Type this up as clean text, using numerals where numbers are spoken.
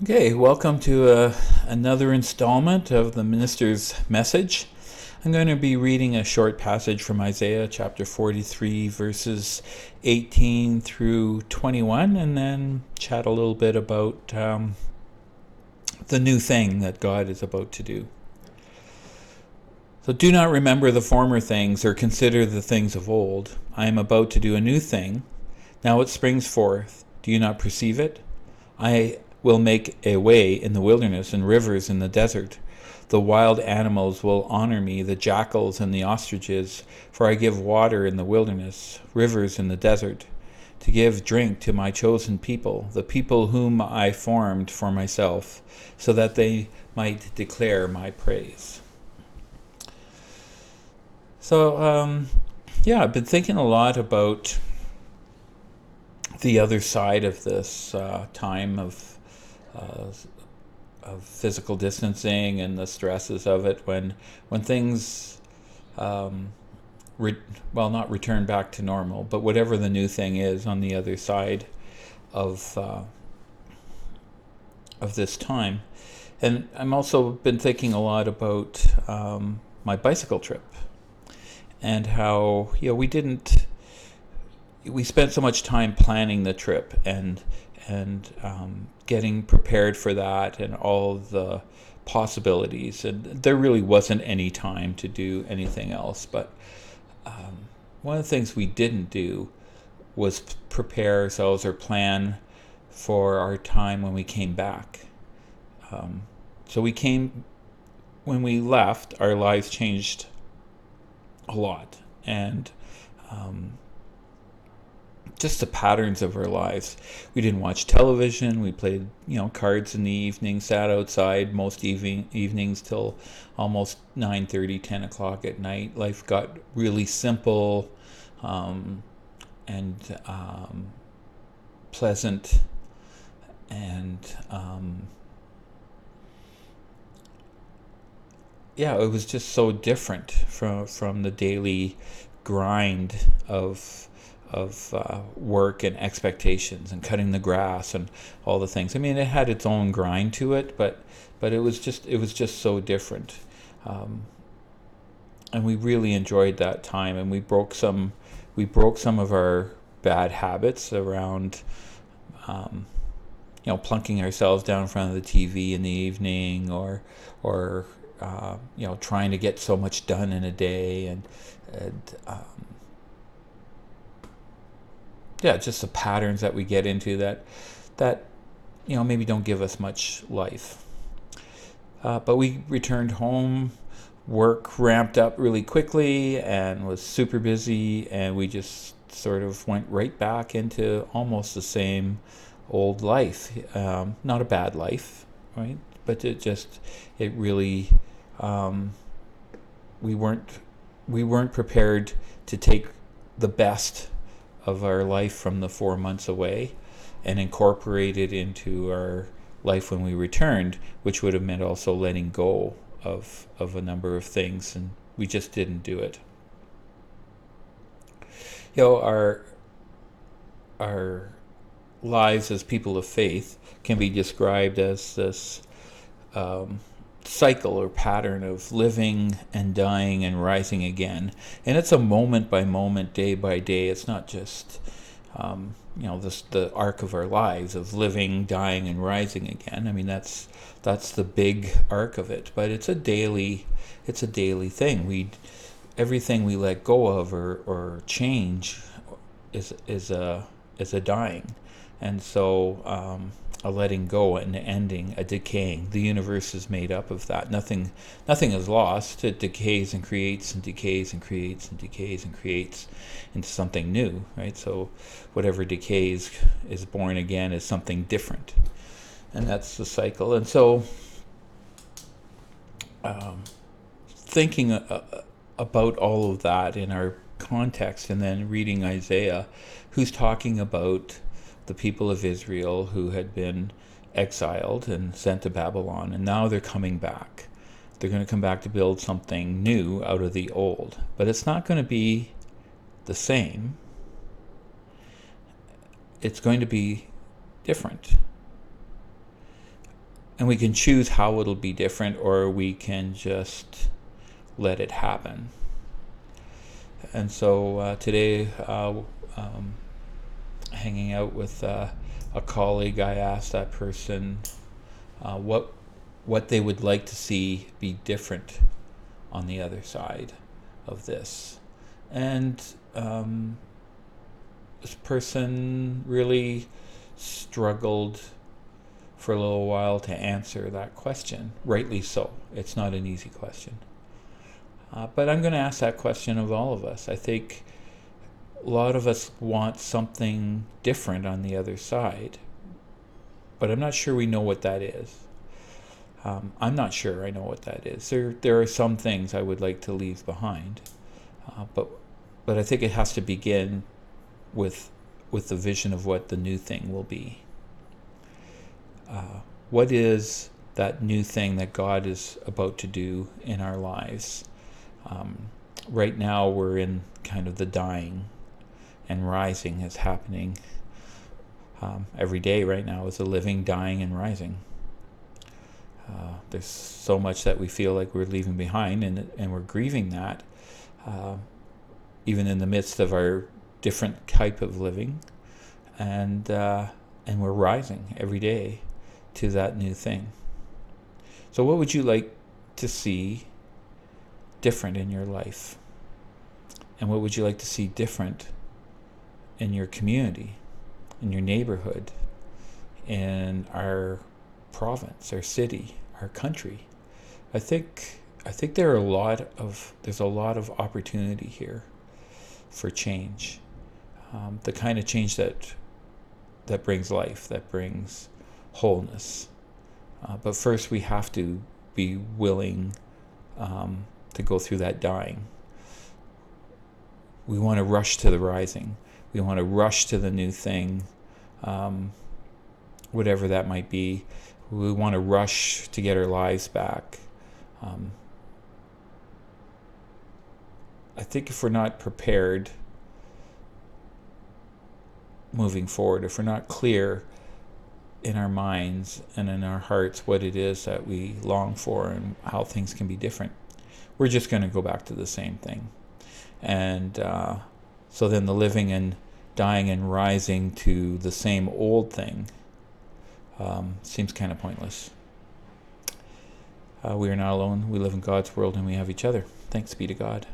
Okay, welcome to another installment of the Minister's Message. I'm going to be reading a short passage from Isaiah chapter 43, verses 18 through 21, and then chat a little bit about the new thing that God is about to do. So do not remember the former things or consider the things of old. I am about to do a new thing. Now it springs forth. Do you not perceive it? I will make a way in the wilderness and rivers in the desert. The wild animals will honor me, the jackals and the ostriches, for I give water in the wilderness, rivers in the desert, to give drink to my chosen people, the people whom I formed for myself, so that they might declare my praise. So, I've been thinking a lot about the other side of this time uh, of physical distancing and the stresses of it when things not return back to normal, but whatever the new thing is on the other side of this time. And I'm also been thinking a lot about my bicycle trip and how we spent so much time planning the trip and getting prepared for that and all the possibilities, and there really wasn't any time to do anything else. But one of the things we didn't do was prepare ourselves or plan for our time when we came back. So when we left, our lives changed a lot, and just the patterns of our lives. We didn't watch television. We played, cards in the evening, sat outside most evenings till almost 9:30, 10 o'clock at night. Life got really simple and pleasant, and it was just so different from the daily grind of work and expectations and cutting the grass and all the things. I mean, it had its own grind to it, but it was just so different, and we really enjoyed that time. And we broke some of our bad habits around, plunking ourselves down in front of the TV in the evening, or trying to get so much done in a day, and just the patterns that we get into that maybe don't give us much life. But we returned home, work ramped up really quickly and was super busy, and we just sort of went right back into almost the same old life. Not a bad life, right? But it really, we weren't prepared to take the best of our life from the 4 months away and incorporate it into our life when we returned, which would have meant also letting go of a number of things, and we just didn't do it. Our lives as people of faith can be described as this cycle or pattern of living and dying and rising again. And it's a moment by moment, day by day. It's not just the arc of our lives of living, dying, and rising again. I mean, that's the big arc of it. But it's a daily thing. Everything we let go of or change is a dying, and so a letting go, an ending, a decaying. The universe is made up of that. Nothing is lost. It decays and creates and decays and creates and decays and creates into something new, right? So whatever decays is born again as something different, and that's the cycle. And so thinking about all of that in our context, and then reading Isaiah, who's talking about the people of Israel who had been exiled and sent to Babylon, and now they're coming back. They're going to come back to build something new out of the old, but it's not going to be the same. It's going to be different. and we can choose how it'll be different, or we can just let it happen. And so today, hanging out with a colleague, I asked that person what they would like to see be different on the other side of this. And this person really struggled for a little while to answer that question. Rightly so. It's not an easy question. But I'm going to ask that question of all of us. I think a lot of us want something different on the other side, but I'm not sure we know what that is. I'm not sure I know what that is. There are some things I would like to leave behind, but I think it has to begin with the vision of what the new thing will be. What is that new thing that God is about to do in our lives? Right now we're in kind of the dying, and rising is happening every day. Right now is a living, dying, and rising. There's so much that we feel like we're leaving behind, and we're grieving that, even in the midst of our different type of living, and we're rising every day to that new thing. So what would you like to see different in your life? And what would you like to see different in your community, in your neighborhood, in our province, our city, our country? I think there's a lot of opportunity here for change, the kind of change that brings life, that brings wholeness. But first we have to be willing to go through that dying. We want to rush to the rising. We want to rush to the new thing, whatever that might be. We want to rush to get our lives back. I think if we're not prepared moving forward, if we're not clear in our minds and in our hearts what it is that we long for and how things can be different, we're just going to go back to the same thing. And so then the living and dying and rising to the same old thing seems kind of pointless. We are not alone. We live in God's world, and we have each other. Thanks be to God.